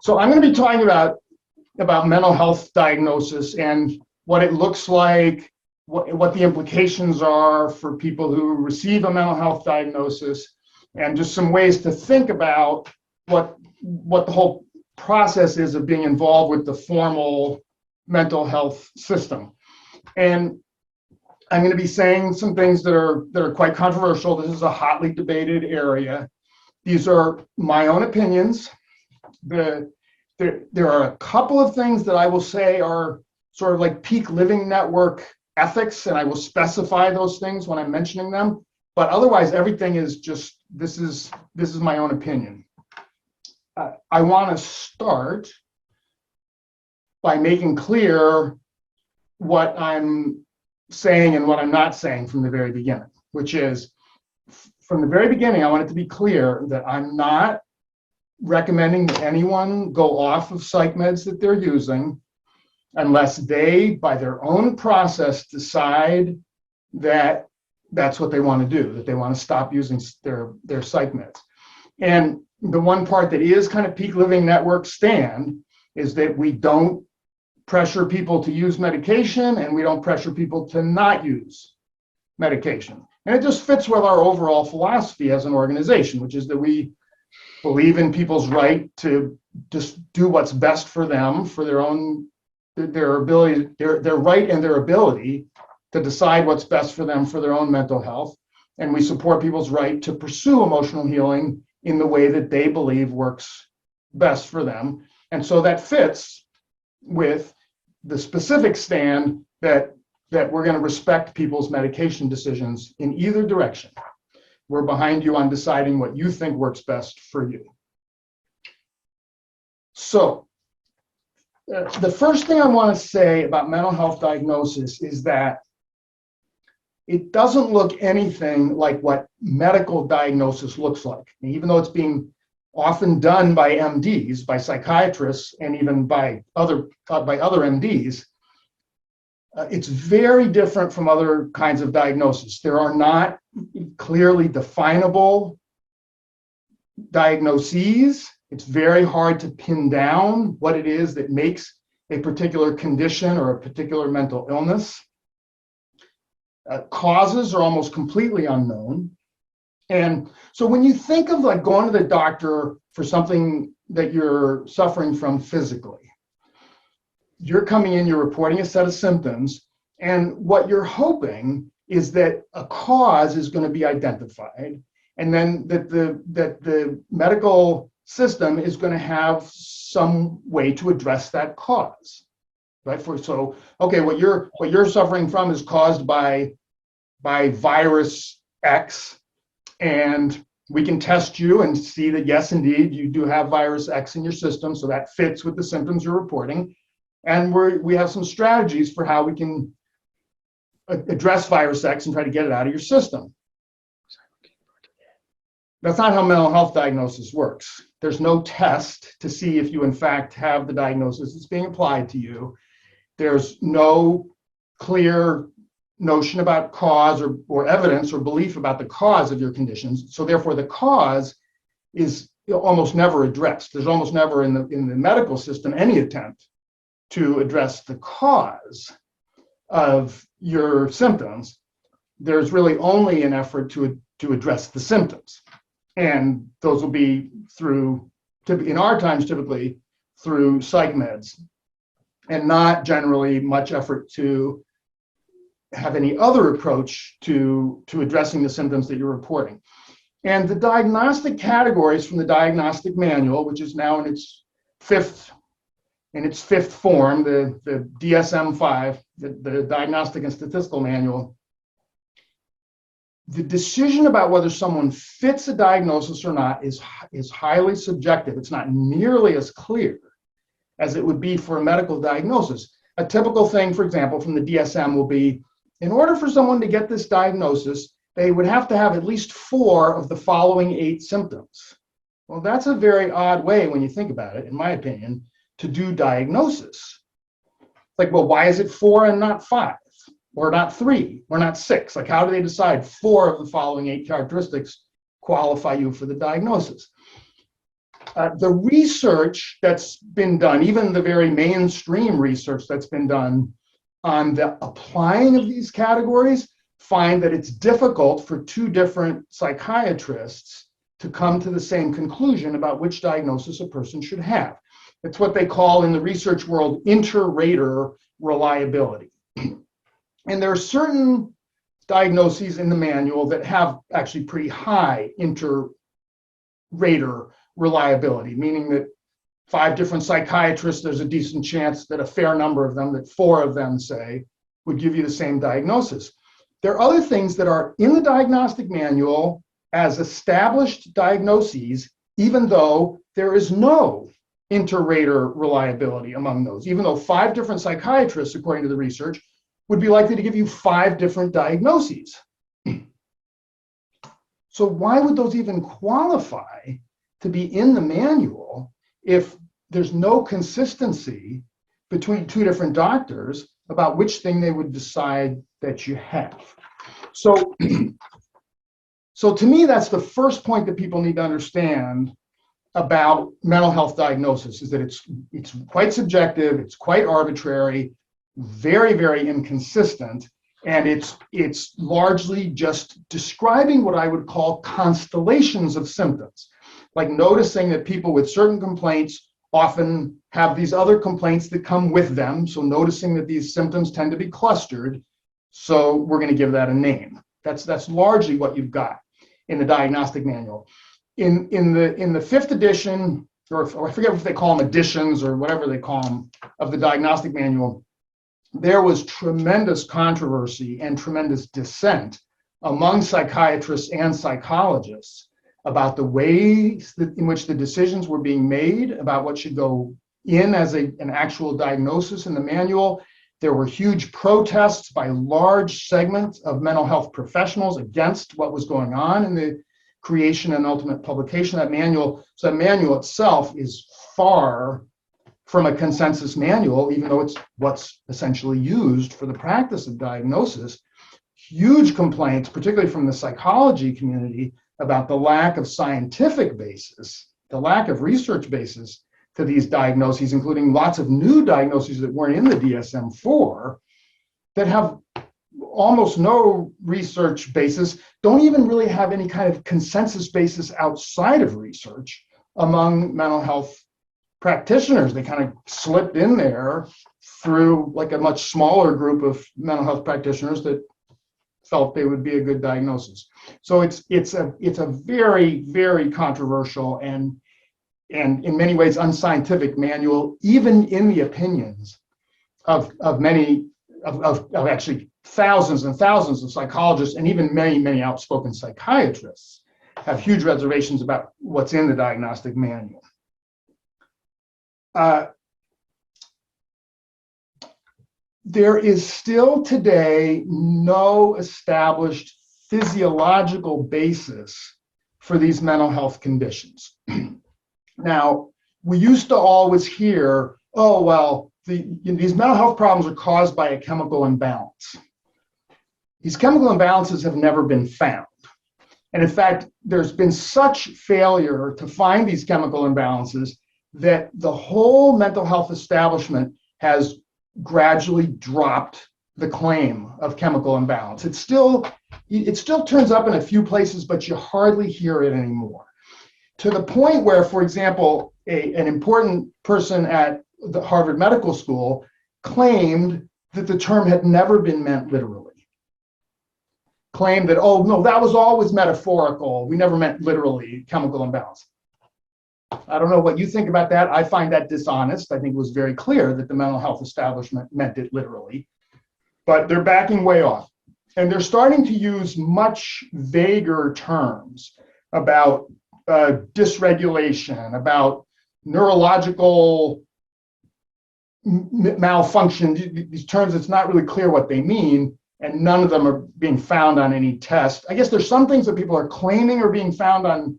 So I'm going to be talking about mental health diagnosis and what it looks like, what the implications are for people who receive a mental health diagnosis, and just some ways to think about what the whole process is of being involved with the formal mental health system. And I'm going to be saying some things that are quite controversial. This is a hotly debated area. These are my own opinions. There are a couple of things that I will say are sort of like peak living network ethics, and I will specify those things when I'm mentioning them. But otherwise, everything is just, this is my own opinion. I want to start by making clear what I'm saying and what I'm not saying from the very beginning, which is, from the very beginning, I want it to be clear that I'm not recommending that anyone go off of psych meds that they're using unless they, by their own process, decide that that's what they want to do, that they want to stop using their psych meds. And the one part that is kind of peak living network stand is that we don't pressure people to use medication, and we don't pressure people to not use medication. And it just fits with our overall philosophy as an organization, which is that we believe in people's right to just do what's best for them, for their ability, their right and their ability to decide what's best for them for their own mental health. And we support people's right to pursue emotional healing in the way that they believe works best for them. And so that fits with the specific stand that we're going to respect people's medication decisions in either direction. We're behind you on deciding what you think works best for you. So the first thing I want to say about mental health diagnosis is that it doesn't look anything like what medical diagnosis looks like. And even though it's being often done by MDs, by psychiatrists, and even by other MDs, it's very different from other kinds of diagnosis. There are not clearly definable diagnoses. It's very hard to pin down what it is that makes a particular condition or a particular mental illness. Causes are almost completely unknown. And so when you think of like going to the doctor for something that you're suffering from physically, you're coming in, you're reporting a set of symptoms, and what you're hoping is that a cause is going to be identified, and then that the medical system is going to have some way to address that cause, right? Okay, what you're suffering from is caused by virus X, and we can test you and see that yes, indeed, you do have virus X in your system, so that fits with the symptoms you're reporting. And we have some strategies for how we can address virus X and try to get it out of your system. That's not how mental health diagnosis works. There's no test to see if you in fact have the diagnosis that's being applied to you. There's no clear notion about cause or evidence or belief about the cause of your conditions. So therefore the cause is almost never addressed. There's almost never in the medical system any attempt to address the cause of your symptoms. There's really only an effort to address the symptoms. And those will be through, in our times, typically through psych meds, and not generally much effort to have any other approach to addressing the symptoms that you're reporting. And the diagnostic categories from the diagnostic manual, which is now in its fifth form, the DSM-5, the Diagnostic and Statistical Manual, the decision about whether someone fits a diagnosis or not is highly subjective. It's not nearly as clear as it would be for a medical diagnosis. A typical thing, for example, from the DSM will be, in order for someone to get this diagnosis, they would have to have at least 4 of the following 8 symptoms. Well, that's a very odd way, when you think about it, in my opinion, to do diagnosis. Like, well, why is it 4 and not 5? Or not 3, or not 6? Like, how do they decide 4 of the following 8 characteristics qualify you for the diagnosis? The research that's been done, even the very mainstream research that's been done on the applying of these categories, find that it's difficult for two different psychiatrists to come to the same conclusion about which diagnosis a person should have. It's what they call in the research world inter-rater reliability. And there are certain diagnoses in the manual that have actually pretty high inter-rater reliability, meaning that 5 different psychiatrists, there's a decent chance that a fair number of them, that 4 of them, say, would give you the same diagnosis. There are other things that are in the diagnostic manual as established diagnoses, even though there is no inter-rater reliability among those, even though 5 different psychiatrists, according to the research, would be likely to give you 5 different diagnoses. So why would those even qualify to be in the manual if there's no consistency between 2 different doctors about which thing they would decide that you have? So, so to me, that's the first point that people need to understand about mental health diagnosis, is that it's quite subjective, it's quite arbitrary, very, very inconsistent, and it's largely just describing what I would call constellations of symptoms, like noticing that people with certain complaints often have these other complaints that come with them. So noticing that these symptoms tend to be clustered, so we're going to give that a name. That's largely what you've got in the diagnostic manual. In the 5th edition, or I forget if they call them editions or whatever they call them, of the diagnostic manual, there was tremendous controversy and tremendous dissent among psychiatrists and psychologists about the ways in which the decisions were being made about what should go in as an actual diagnosis in the manual. There were huge protests by large segments of mental health professionals against what was going on in the creation and ultimate publication of that manual. So that manual itself is far from a consensus manual, even though it's what's essentially used for the practice of diagnosis. Huge complaints, particularly from the psychology community, about the lack of scientific basis, the lack of research basis to these diagnoses, including lots of new diagnoses that weren't in the DSM-4 that have almost no research basis, don't even really have any kind of consensus basis outside of research among mental health practitioners. They kind of slipped in there through like a much smaller group of mental health practitioners that felt they would be a good diagnosis. So it's a very, very controversial and in many ways unscientific manual, even in the opinions of many of actually thousands and thousands of psychologists, and even many, many outspoken psychiatrists have huge reservations about what's in the diagnostic manual. There is still today no established physiological basis for these mental health conditions. Now, we used to always hear, oh, well, these mental health problems are caused by a chemical imbalance. These chemical imbalances have never been found. And in fact, there's been such failure to find these chemical imbalances that the whole mental health establishment has gradually dropped the claim of chemical imbalance. It still turns up in a few places, but you hardly hear it anymore. To the point where, for example, an important person at the Harvard Medical School claimed that the term had never been meant literally. Claimed that, oh, no, that was always metaphorical. We never meant literally chemical imbalance. I don't know what you think about that. I find that dishonest. I think it was very clear that the mental health establishment meant it literally, but they're backing way off. And they're starting to use much vaguer terms about dysregulation, about neurological malfunction, these terms, it's not really clear what they mean, and none of them are being found on any test. I guess there's some things that people are claiming are being found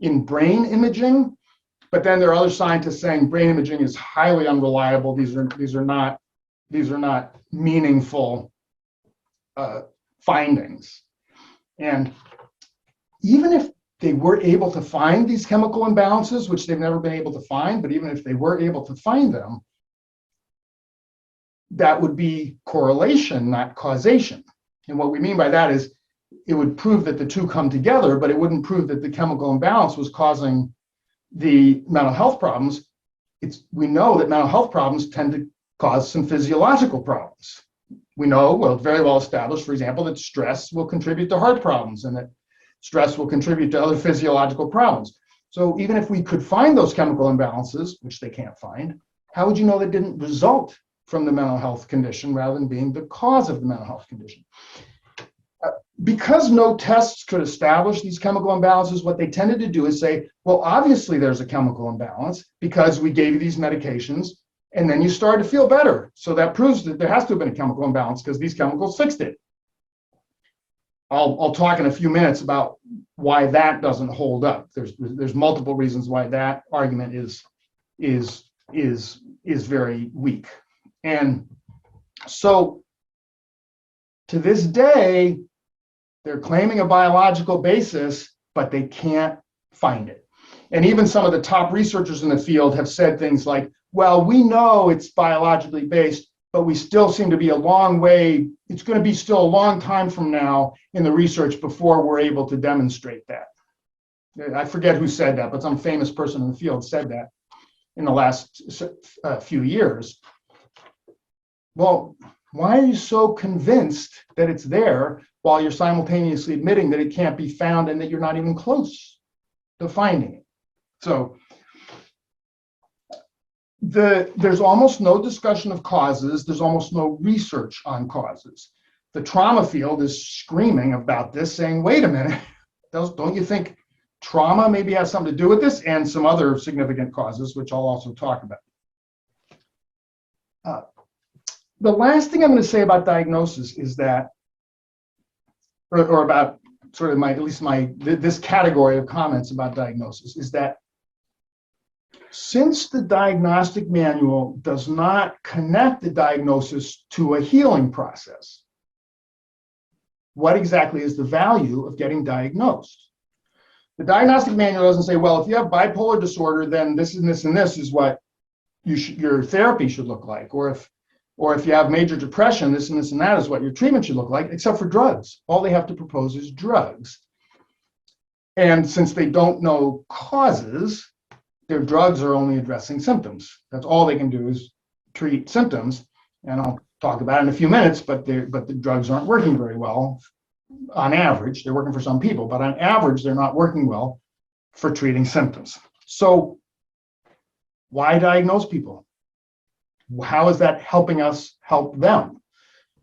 in brain imaging, but then there are other scientists saying brain imaging is highly unreliable. These are not meaningful findings. And even if they were able to find these chemical imbalances, which they've never been able to find, but even if they were able to find them, that would be correlation, not causation. And what we mean by that is it would prove that the two come together, but it wouldn't prove that the chemical imbalance was causing the mental health problems. We know that mental health problems tend to cause some physiological problems. We know, well, very well established, for example, that stress will contribute to heart problems and that stress will contribute to other physiological problems. So even if we could find those chemical imbalances, which they can't find, how would you know they didn't result from the mental health condition rather than being the cause of the mental health condition? Because no tests could establish these chemical imbalances, what they tended to do is say, well, obviously there's a chemical imbalance because we gave you these medications and then you started to feel better. So that proves that there has to have been a chemical imbalance because these chemicals fixed it. I'll talk in a few minutes about why that doesn't hold up. There's multiple reasons why that argument is very weak. And so to this day, they're claiming a biological basis, but they can't find it. And even some of the top researchers in the field have said things like, well, we know it's biologically based, but we still seem to be a long way. It's going to be still a long time from now in the research before we're able to demonstrate that. I forget who said that, but some famous person in the field said that in the last few years. Well, why are you so convinced that it's there while you're simultaneously admitting that it can't be found and that you're not even close to finding it? So there's almost no discussion of causes. There's almost no research on causes. The trauma field is screaming about this, saying, wait a minute, don't you think trauma maybe has something to do with this and some other significant causes, which I'll also talk about. The last thing I'm going to say about diagnosis is that, or about sort of this category of comments about diagnosis, is that since the diagnostic manual does not connect the diagnosis to a healing process, what exactly is the value of getting diagnosed? The diagnostic manual doesn't say, well, if you have bipolar disorder, then this and this and this is what your therapy should look like. Or if you have major depression, this and this and that is what your treatment should look like, except for drugs. All they have to propose is drugs. And since they don't know causes, their drugs are only addressing symptoms. That's all they can do is treat symptoms. And I'll talk about it in a few minutes, but the drugs aren't working very well on average. They're working for some people, but on average, they're not working well for treating symptoms. So why diagnose people? How is that helping us help them?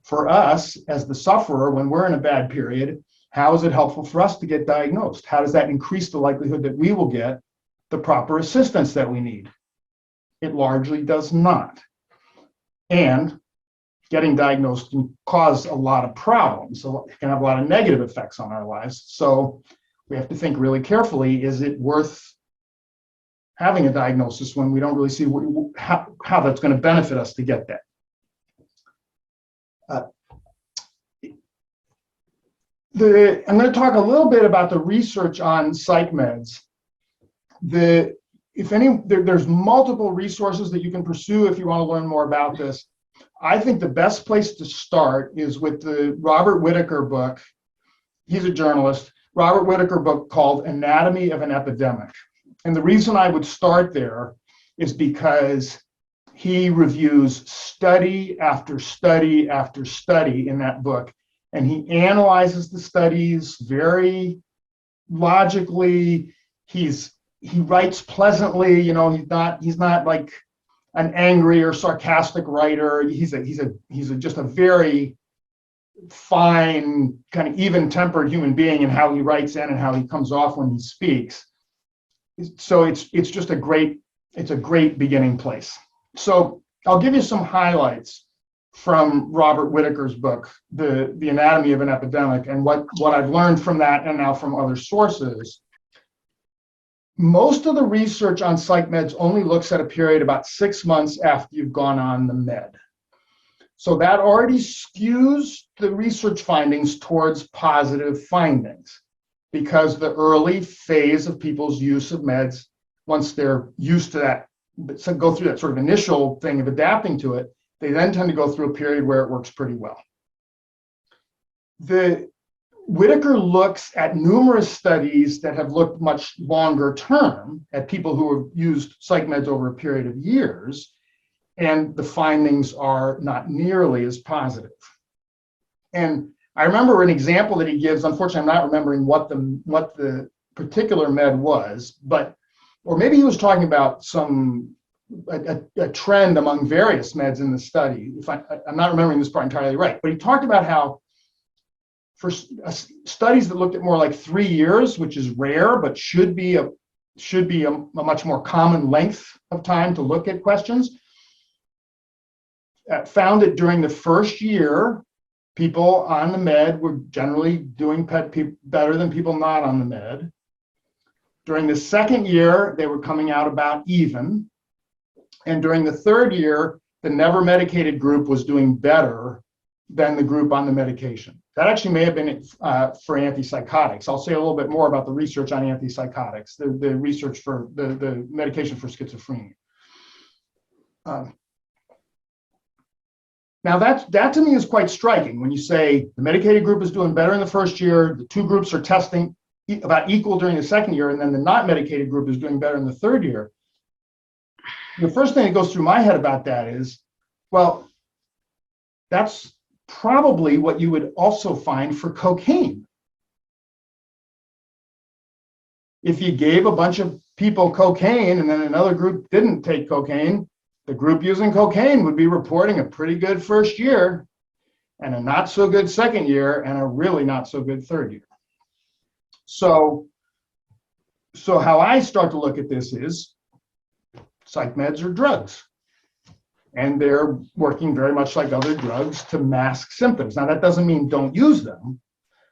For us, as the sufferer, when we're in a bad period, how is it helpful for us to get diagnosed? How does that increase the likelihood that we will get the proper assistance that we need? It largely does not. And getting diagnosed can cause a lot of problems. So it can have a lot of negative effects on our lives. So we have to think really carefully, is it worth having a diagnosis when we don't really see how that's going to benefit us to get that? I'm going to talk a little bit about the research on psych meds. There's multiple resources that you can pursue if you want to learn more about this. I think the best place to start is with the Robert Whitaker book. He's a journalist. Robert Whitaker book called Anatomy of an Epidemic. And the reason I would start there is because he reviews study after study after study in that book. And he analyzes the studies very logically. He writes pleasantly, he's not like an angry or sarcastic writer. He's just a very fine, kind of even-tempered human being in how he writes and how he comes off when he speaks. So it's just a great beginning place. So I'll give you some highlights from Robert Whitaker's book, The Anatomy of an Epidemic, and what I've learned from that and now from other sources. Most of the research on psych meds only looks at a period about 6 months after you've gone on the med. So that already skews the research findings towards positive findings, because the early phase of people's use of meds, once they're used to that, so go through that sort of initial thing of adapting to it, they then tend to go through a period where it works pretty well. The Whitaker looks at numerous studies that have looked much longer term at people who have used psych meds over a period of years, and the findings are not nearly as positive. And I remember an example that he gives. Unfortunately, I'm not remembering what the particular med was, or maybe he was talking about a trend among various meds in the study. I'm not remembering this part entirely right, but he talked about how for studies that looked at more like 3 years, which is rare, but should be a much more common length of time to look at questions, found that during the first year, people on the med were generally doing better than people not on the med. During the second year, they were coming out about even. And during the third year, the never medicated group was doing better than the group on the medication. That actually may have been for antipsychotics. I'll say a little bit more about the research on antipsychotics, the research for the medication for schizophrenia. Now that to me is quite striking. When you say the medicated group is doing better in the first year, the two groups are testing about equal during the second year, and then the not medicated group is doing better in the third year. The first thing that goes through my head about that is, well, that's probably what you would also find for cocaine. If you gave a bunch of people cocaine and then another group didn't take cocaine, the group using cocaine would be reporting a pretty good first year and a not so good second year and a really not so good third year. So how I start to look at this is psych meds are drugs. And they're working very much like other drugs to mask symptoms. Now, that doesn't mean don't use them,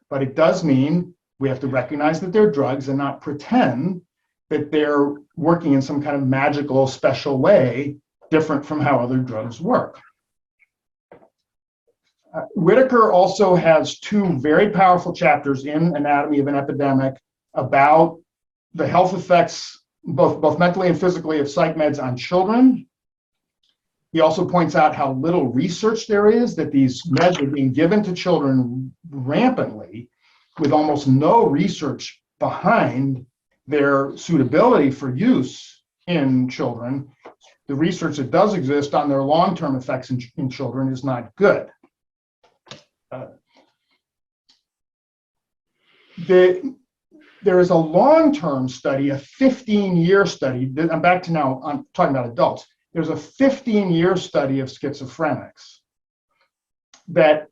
but it does mean we have to recognize that they're drugs and not pretend that they're working in some kind of magical, special way, different from how other drugs work. Whitaker also has 2 very powerful chapters in Anatomy of an Epidemic about the health effects, both mentally and physically, of psych meds on children. He also points out how little research there is, that these meds are being given to children rampantly with almost no research behind their suitability for use in children. The research that does exist on their long-term effects in children is not good. There is a long-term study, a 15-year study. I'm back to now, I'm talking about adults. There's a 15-year study of schizophrenics that,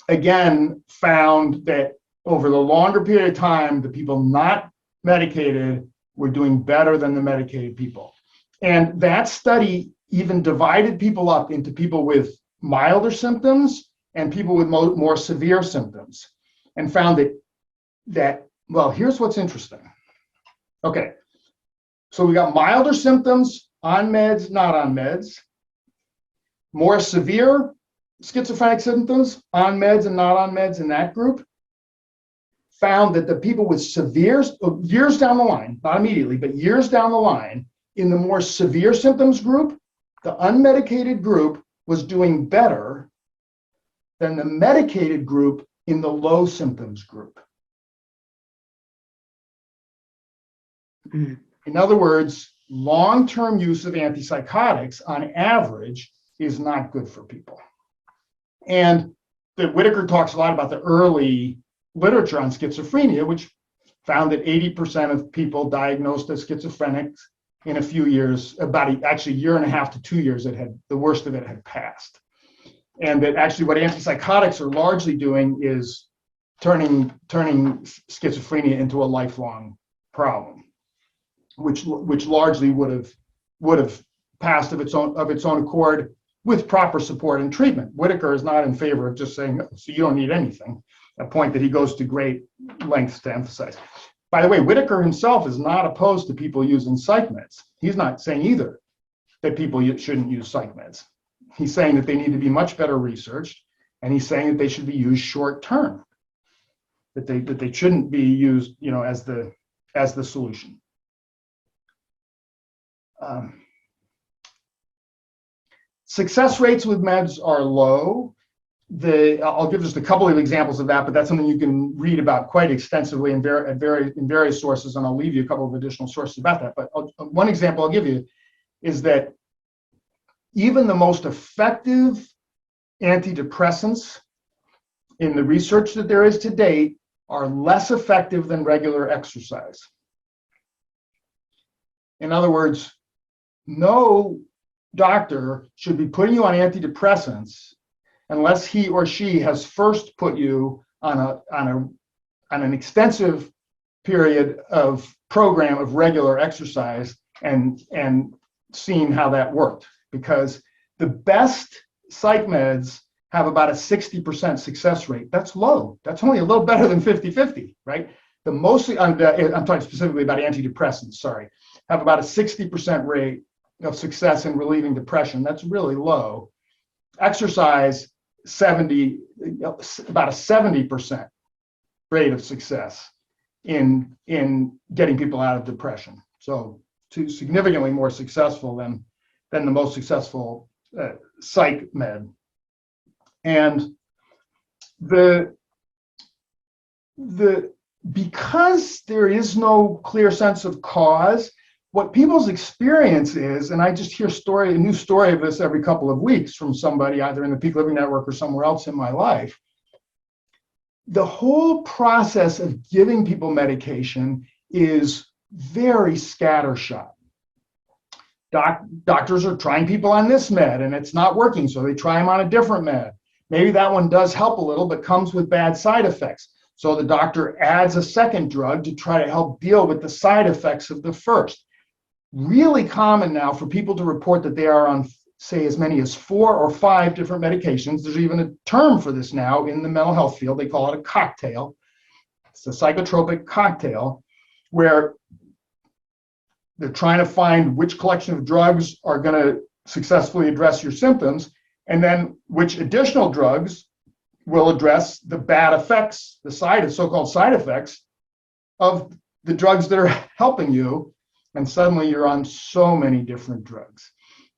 again, found that over the longer period of time, the people not medicated were doing better than the medicated people. And that study even divided people up into people with milder symptoms and people with more severe symptoms, and found that well, here's what's interesting. Okay, so we got milder symptoms, on meds, not on meds. More severe schizophrenic symptoms, on meds and not on meds in that group. Found that the people with severe, years down the line, not immediately, but years down the line, in the more severe symptoms group, the unmedicated group was doing better than the medicated group in the low symptoms group. In other words, long-term use of antipsychotics on average is not good for people. And Whitaker talks a lot about the early literature on schizophrenia, which found that 80% of people diagnosed as schizophrenic in a few years, actually a year and a half to 2 years, the worst of it had passed. And that actually what antipsychotics are largely doing is turning schizophrenia into a lifelong problem, which largely would have passed of its own accord with proper support and treatment. Whitaker is not in favor of just saying, so you don't need anything, a point that he goes to great lengths to emphasize. By the way, Whitaker himself is not opposed to people using psych meds. He's not saying either that people shouldn't use psych meds. He's saying that they need to be much better researched, and he's saying that they should be used short term. that they shouldn't be used, as the solution. Success rates with meds are low. I'll give just a couple of examples of that, but that's something you can read about quite extensively in various sources, and I'll leave you a couple of additional sources about that. But one example I'll give you is that even the most effective antidepressants in the research that there is to date are less effective than regular exercise. In other words, no doctor should be putting you on antidepressants unless he or she has first put you on an extensive period of program of regular exercise and seen how that worked. Because the best psych meds have about a 60% success rate. That's low. That's only a little better than 50-50, right? I'm talking specifically about antidepressants, sorry, have about a 60% rate of success in relieving depression. That's really low. Exercise, about a 70% rate of success in getting people out of depression. So significantly more successful than the most successful psych med. And because there is no clear sense of cause, what people's experience is, and I just hear a new story of this every couple of weeks from somebody either in the Peak Living Network or somewhere else in my life, the whole process of giving people medication is very scattershot. Doctors are trying people on this med and it's not working, so they try them on a different med. Maybe that one does help a little, but comes with bad side effects. So the doctor adds a second drug to try to help deal with the side effects of the first. Really common now for people to report that they are on, say, as many as 4 or 5 different medications. There's even a term for this now in the mental health field. They call it a cocktail. It's a psychotropic cocktail where they're trying to find which collection of drugs are going to successfully address your symptoms, and then which additional drugs will address the bad effects, the so-called side effects of the drugs that are helping you. And suddenly you're on so many different drugs.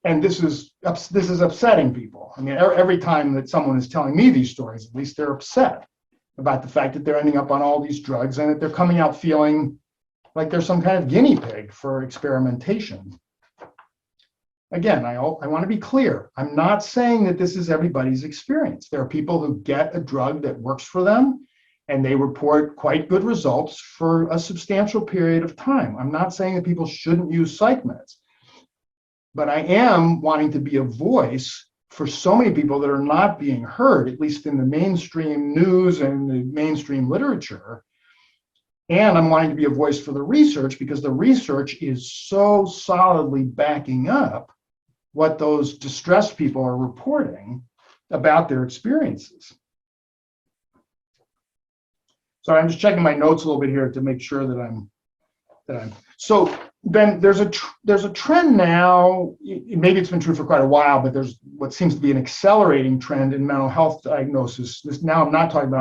And this is upsetting people. I mean, every time that someone is telling me these stories, at least they're upset about the fact that they're ending up on all these drugs and that they're coming out feeling like they're some kind of guinea pig for experimentation. Again, I want to be clear. I'm not saying that this is everybody's experience. There are people who get a drug that works for them and they report quite good results for a substantial period of time. I'm not saying that people shouldn't use psych meds, but I am wanting to be a voice for so many people that are not being heard, at least in the mainstream news and the mainstream literature. And I'm wanting to be a voice for the research because the research is so solidly backing up what those distressed people are reporting about their experiences. So I'm just checking my notes a little bit here to make sure that I'm. So then there's a trend now. Maybe it's been true for quite a while, but there's what seems to be an accelerating trend in mental health diagnosis. Now I'm not talking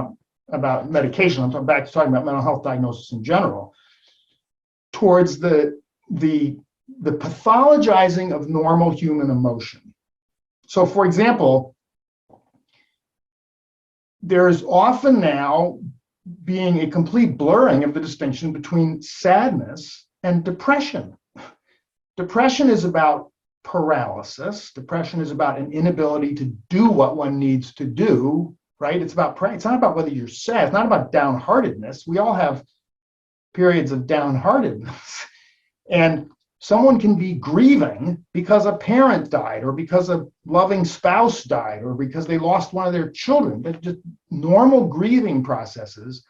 about medication. I'm talking about mental health diagnosis in general, towards the pathologizing of normal human emotion. So, for example, there's often now being a complete blurring of the distinction between sadness and depression. Depression is about paralysis. Depression is about an inability to do what one needs to do, right? It's not about whether you're sad. It's not about downheartedness. We all have periods of downheartedness. And someone can be grieving because a parent died or because a loving spouse died or because they lost one of their children. But just normal grieving processes,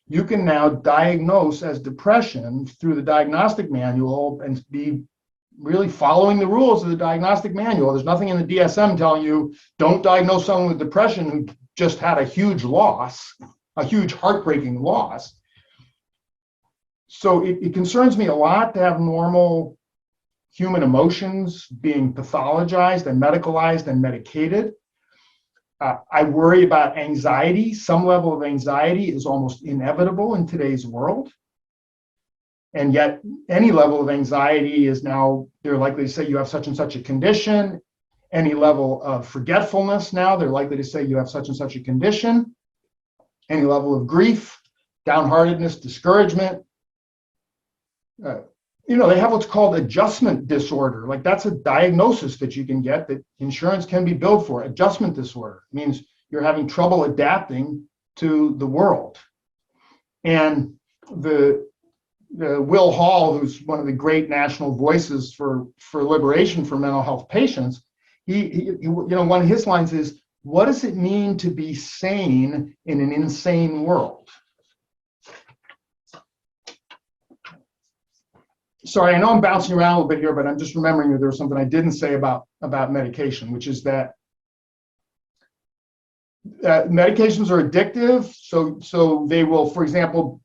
you can now diagnose as depression through the diagnostic manual and be really following the rules of the diagnostic manual. There's nothing in the DSM telling you don't diagnose someone with depression who just had a huge loss, a huge heartbreaking loss. So it concerns me a lot to have normal human emotions being pathologized and medicalized and medicated. I worry about anxiety. Some level of anxiety is almost inevitable in today's world. And yet any level of anxiety is now, they're likely to say you have such and such a condition. Any level of forgetfulness now, they're likely to say you have such and such a condition. Any level of grief, downheartedness, discouragement. They have what's called adjustment disorder. Like that's a diagnosis that you can get that insurance can be billed for. Adjustment disorder means you're having trouble adapting to the world. And the Will Hall, who's one of the great national voices for liberation for mental health patients, he one of his lines is, what does it mean to be sane in an insane world? Sorry, I know I'm bouncing around a little bit here, but I'm just remembering that there was something I didn't say about medication, which is that medications are addictive. So they will, for example,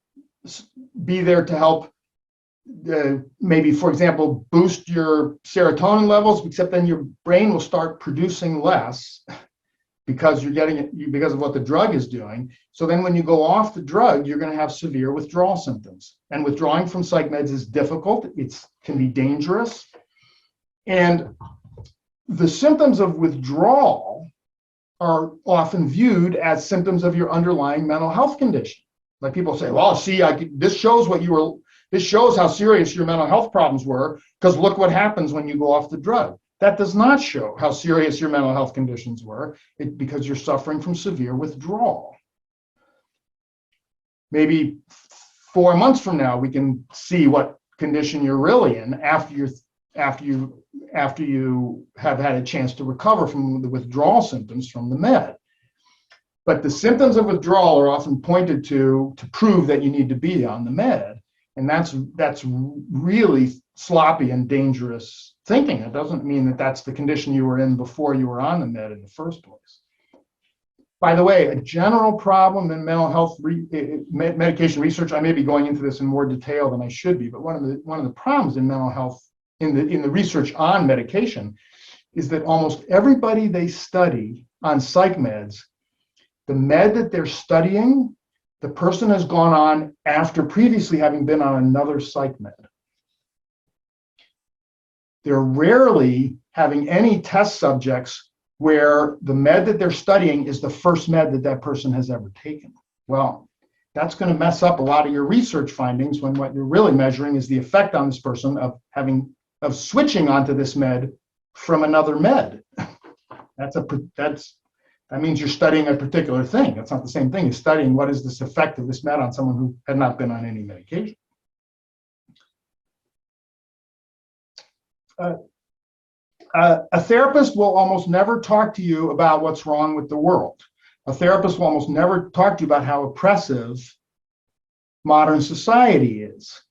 be there to help maybe, for example, boost your serotonin levels, except then your brain will start producing less because you're getting it because of what the drug is doing. So then when you go off the drug, you're going to have severe withdrawal symptoms. And withdrawing from psych meds is difficult. It can be dangerous. And the symptoms of withdrawal are often viewed as symptoms of your underlying mental health condition. Like people say, well, see, this shows how serious your mental health problems were, because look what happens when you go off the drug. That does not show how serious your mental health conditions were, because you're suffering from severe withdrawal. Maybe 4 months from now, we can see what condition you're really in after you have had a chance to recover from the withdrawal symptoms from the med. But the symptoms of withdrawal are often pointed to prove that you need to be on the med. And that's really sloppy and dangerous thinking. It doesn't mean that that's the condition you were in before you were on the med in the first place. By the way, a general problem in mental health medication research, I may be going into this in more detail than I should be, but one of the problems in mental health in the research on medication is that almost everybody they study on psych meds, the med that they're studying, the person has gone on after previously having been on another psych med. They're rarely having any test subjects where the med that they're studying is the first med that person has ever taken. Well, that's going to mess up a lot of your research findings when what you're really measuring is the effect on this person of switching onto this med from another med. That means you're studying a particular thing. That's not the same thing as studying what is this effect of this med on someone who had not been on any medication. A therapist will almost never talk to you about what's wrong with the world. A therapist will almost never talk to you about how oppressive modern society is.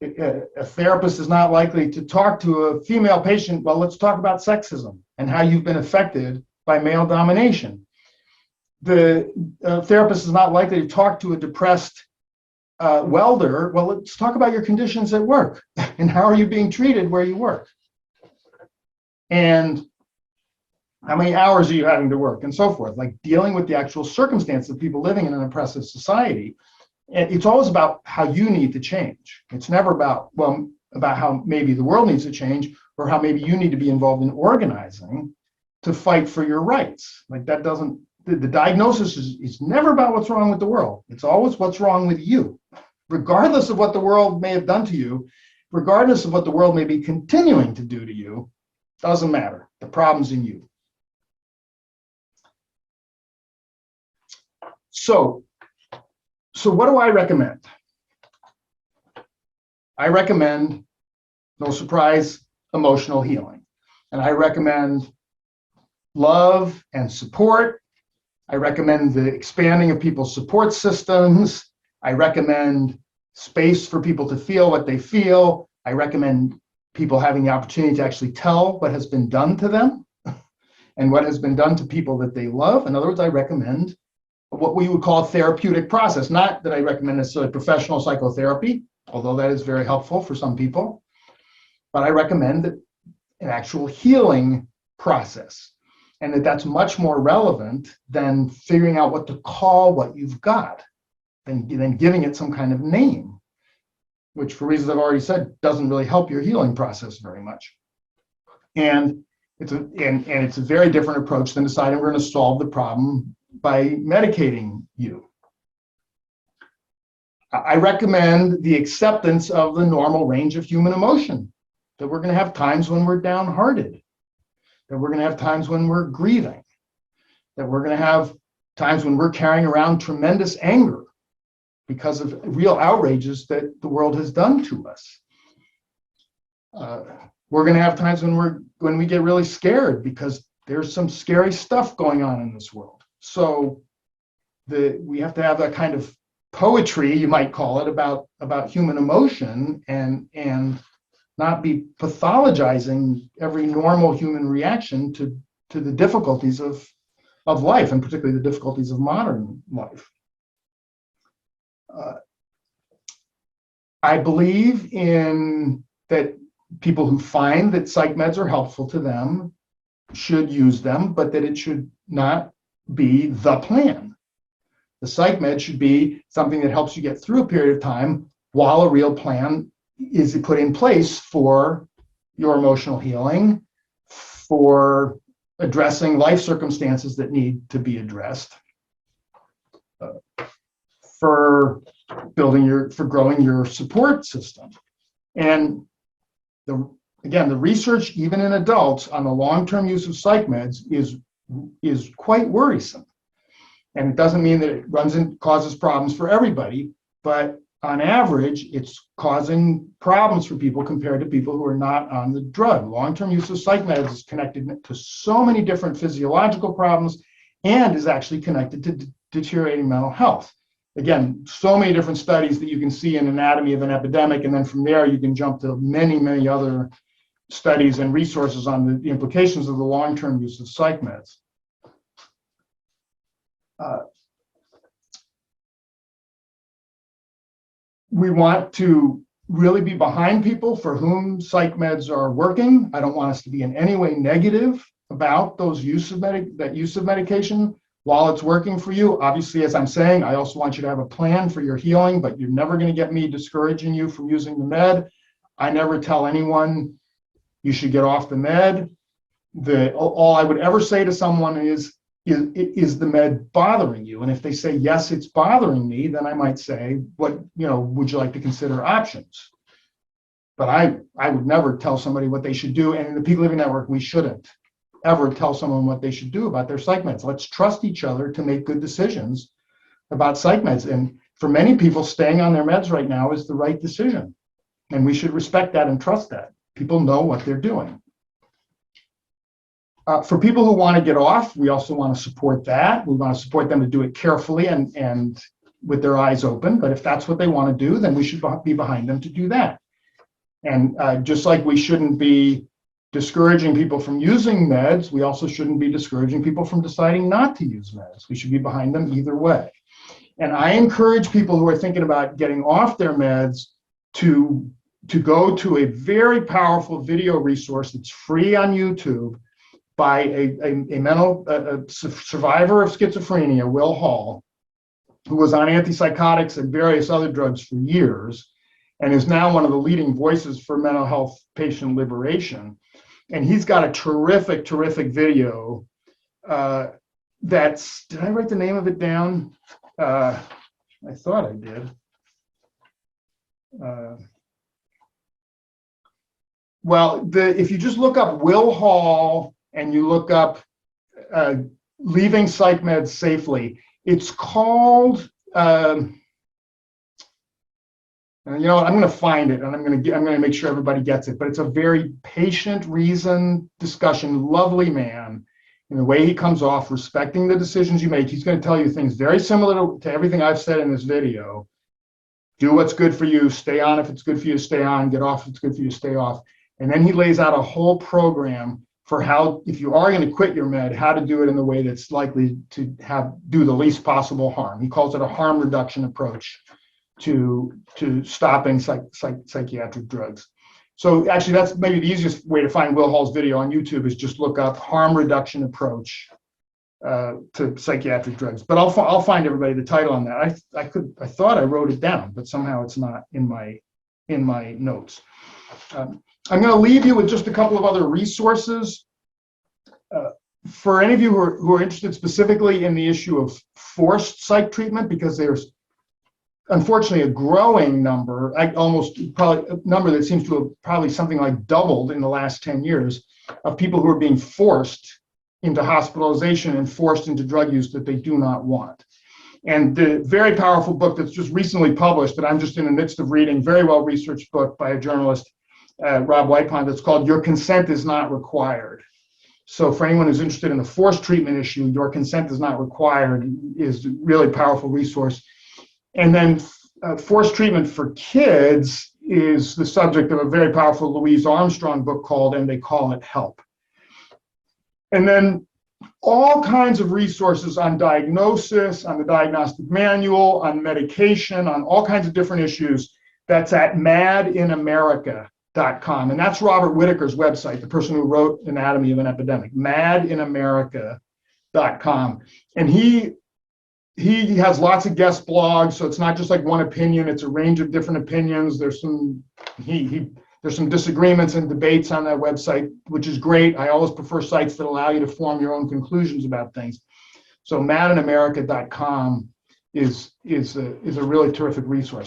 A therapist is not likely to talk to a female patient, well, let's talk about sexism and how you've been affected by male domination. The therapist is not likely to talk to a depressed welder, well, let's talk about your conditions at work and how are you being treated where you work? And how many hours are you having to work and so forth, like dealing with the actual circumstance of people living in an oppressive society. And it's always about how you need to change. It's never about how maybe the world needs to change or how maybe you need to be involved in organizing to fight for your rights. Like that doesn't, the diagnosis is never about what's wrong with the world. It's always what's wrong with you, regardless of what the world may have done to you, regardless of what the world may be continuing to do to you, doesn't matter. The problem's in you. So what do I recommend? I recommend, no surprise, emotional healing. And I recommend love and support. I recommend the expanding of people's support systems. I recommend space for people to feel what they feel. I recommend people having the opportunity to actually tell what has been done to them and what has been done to people that they love. In other words, I recommend what we would call a therapeutic process. Not that I recommend necessarily professional psychotherapy, although that is very helpful for some people, but I recommend an actual healing process. and that's much more relevant than figuring out what to call what you've got, than giving it some kind of name, which for reasons I've already said doesn't really help your healing process very much. And it's a very different approach than deciding we're going to solve the problem by medicating you. I recommend the acceptance of the normal range of human emotion, that we're going to have times when we're downhearted, that we're going to have times when we're grieving, that we're going to have times when we're carrying around tremendous anger because of real outrages that the world has done to us. We're going to have times when we get really scared because there's some scary stuff going on in this world. So we have to have that kind of poetry, you might call it, about human emotion, and not be pathologizing every normal human reaction to the difficulties of life, and particularly the difficulties of modern life. I believe in that people who find that psych meds are helpful to them should use them, but that it should not be the plan. The psych med should be something that helps you get through a period of time while a real plan is put in place for your emotional healing, for addressing life circumstances that need to be addressed, for growing your support system. And the research, even in adults, on the long-term use of psych meds is quite worrisome. And it doesn't mean that it causes problems for everybody, but on average, it's causing problems for people compared to people who are not on the drug. Long-term use of psych meds is connected to so many different physiological problems and is actually connected to deteriorating mental health. Again, so many different studies that you can see in Anatomy of an Epidemic, and then from there you can jump to many, many other studies and resources on the implications of the long-term use of psych meds. We want to really be behind people for whom psych meds are working. I don't want us to be in any way negative about that use of medication while it's working for you. Obviously, as I'm saying, I also want you to have a plan for your healing, but you're never going to get me discouraging you from using the med. I never tell anyone you should get off the med. All I would ever say to someone is the med bothering you? And if they say, yes, it's bothering me, then I might say, would you like to consider options? But I would never tell somebody what they should do. And in the Peak Living Network, we shouldn't ever tell someone what they should do about their psych meds. Let's trust each other to make good decisions about psych meds. And for many people, staying on their meds right now is the right decision. And we should respect that and trust that. People know what they're doing. For people who want to get off, we also want to support that. We want to support them to do it carefully and with their eyes open. But if that's what they want to do, then we should be behind them to do that. And just like we shouldn't be discouraging people from using meds, we also shouldn't be discouraging people from deciding not to use meds. We should be behind them either way. And I encourage people who are thinking about getting off their meds to go to a very powerful video resource that's free on YouTube by a survivor of schizophrenia, Will Hall, who was on antipsychotics and various other drugs for years, and is now one of the leading voices for mental health patient liberation. And he's got a terrific, terrific video did I write the name of it down? I thought I did. If you just look up Will Hall and you look up leaving psych meds safely, it's called, you know what, I'm going to find it and I'm going to make sure everybody gets it, but it's a very patient, reasoned discussion, lovely man in the way he comes off, respecting the decisions you make. He's going to tell you things very similar to everything I've said in this video. Do what's good for you, stay on if it's good for you to stay on, get off if it's good for you to stay off. And then he lays out a whole program for how, if you are going to quit your med, how to do it in the way that's likely to do the least possible harm. He calls it a harm reduction approach to stopping psychiatric drugs. So actually, that's maybe the easiest way to find Will Hall's video on YouTube is just look up harm reduction approach to psychiatric drugs. But I'll find everybody the title on that. I thought I wrote it down, but somehow it's not in my notes. I'm going to leave you with just a couple of other resources. For any of you who are interested specifically in the issue of forced psych treatment, because there's unfortunately a growing number, almost probably a number that seems to have probably something like doubled in the last 10 years, of people who are being forced into hospitalization and forced into drug use that they do not want. And the very powerful book that's just recently published, that I'm just in the midst of reading, very well-researched book by a journalist, Rob Wipond, that's called Your Consent is Not Required. So for anyone who's interested in the forced treatment issue, Your Consent is Not Required is a really powerful resource. And then forced treatment for kids is the subject of a very powerful Louise Armstrong book called And They Call It Help. And then all kinds of resources on diagnosis, on the diagnostic manual, on medication, on all kinds of different issues. That's at madinamerica.com. And that's Robert Whitaker's website, the person who wrote Anatomy of an Epidemic, madinamerica.com. And he has lots of guest blogs, so it's not just like one opinion, it's a range of different opinions. There's some disagreements and debates on that website, which is great. I always prefer sites that allow you to form your own conclusions about things. So madinamerica.com is a really terrific resource.